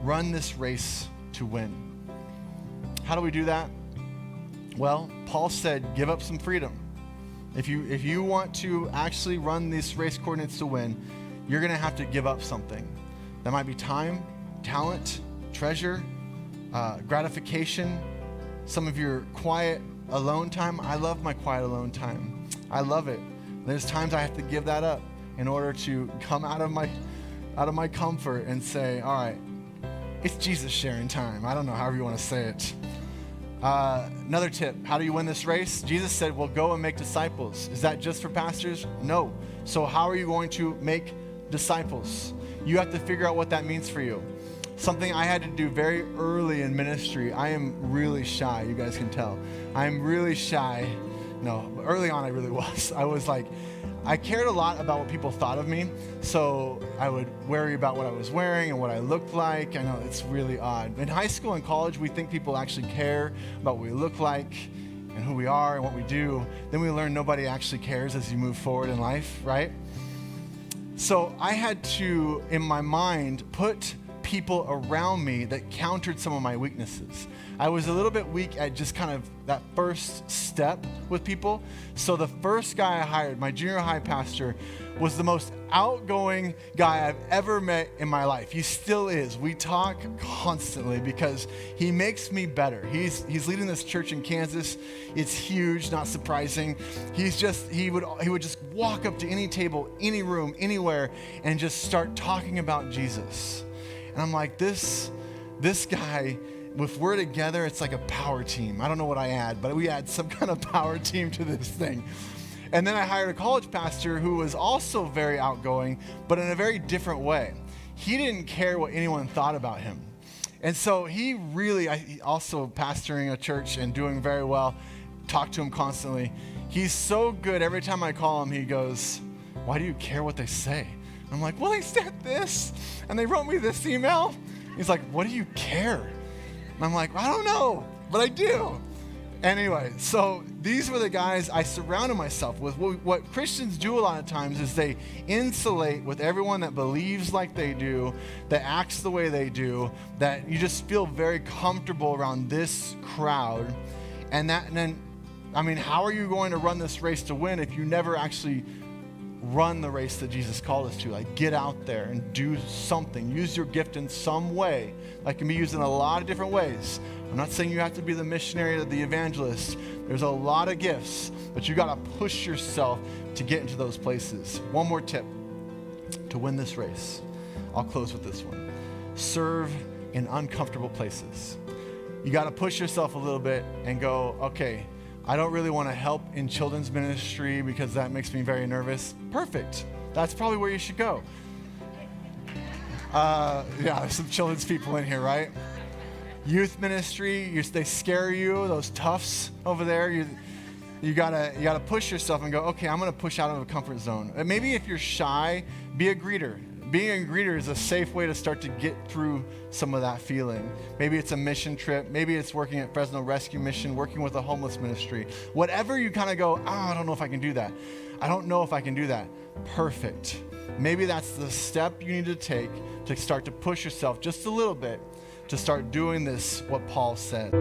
run this race to win. How do we do that? Well, Paul said, give up some freedom. If you want to actually run these race coordinates to win, you're going to have to give up something. That might be time, talent, treasure, gratification, some of your quiet alone time. I love my quiet alone time. I love it. There's times I have to give that up in order to come out of my comfort and say, all right, it's Jesus sharing time. I don't know, however you want to say it. Another tip, how do you win this race? Jesus said, well, go and make disciples. Is that just for pastors? No. So how are you going to make disciples? You have to figure out what that means for you. Something I had to do very early in ministry. I am really shy, you guys can tell. I'm really shy. No, early on I really was. I cared a lot about what people thought of me, so I would worry about what I was wearing and what I looked like. I know it's really odd. In high school and college, we think people actually care about what we look like and who we are and what we do. Then we learn nobody actually cares as you move forward in life, right? So I had to, in my mind, put people around me that countered some of my weaknesses. I was a little bit weak at just kind of that first step with people. So the first guy I hired, my junior high pastor, was the most outgoing guy I've ever met in my life. He still is. We talk constantly because he makes me better. He's leading this church in Kansas. It's huge, not surprising. He would just walk up to any table, any room, anywhere, and just start talking about Jesus. And I'm like, this guy, if we're together, it's like a power team. I don't know what I add, but we add some kind of power team to this thing. And then I hired a college pastor who was also very outgoing, but in a very different way. He didn't care what anyone thought about him. And so he also pastoring a church and doing very well, talk to him constantly. He's so good. Every time I call him, he goes, why do you care what they say? I'm like, well, they said this, and they wrote me this email. He's like, what do you care? And I'm like, I don't know, but I do. Anyway, so these were the guys I surrounded myself with. What Christians do a lot of times is they insulate with everyone that believes like they do, that acts the way they do, that you just feel very comfortable around this crowd. And then, how are you going to run this race to win if you never actually run the race that Jesus called us to? Like, get out there and do something. Use your gift in some way. That can be used in a lot of different ways. I'm not saying you have to be the missionary or the evangelist. There's a lot of gifts, but you got to push yourself to get into those places. One more tip to win this race. I'll close with this one. Serve in uncomfortable places. You got to push yourself a little bit and go, okay, I don't really want to help in children's ministry because that makes me very nervous. Perfect. That's probably where you should go. There's some children's people in here, right? Youth ministry, they scare you, those toughs over there. You gotta push yourself and go, okay, I'm gonna push out of a comfort zone. And maybe if you're shy, be a greeter. Being a greeter is a safe way to start to get through some of that feeling. Maybe it's a mission trip. Maybe it's working at Fresno Rescue Mission, working with a homeless ministry. Whatever you kind of go, I don't know if I can do that. I don't know if I can do that. Perfect. Maybe that's the step you need to take to start to push yourself just a little bit to start doing this, what Paul said.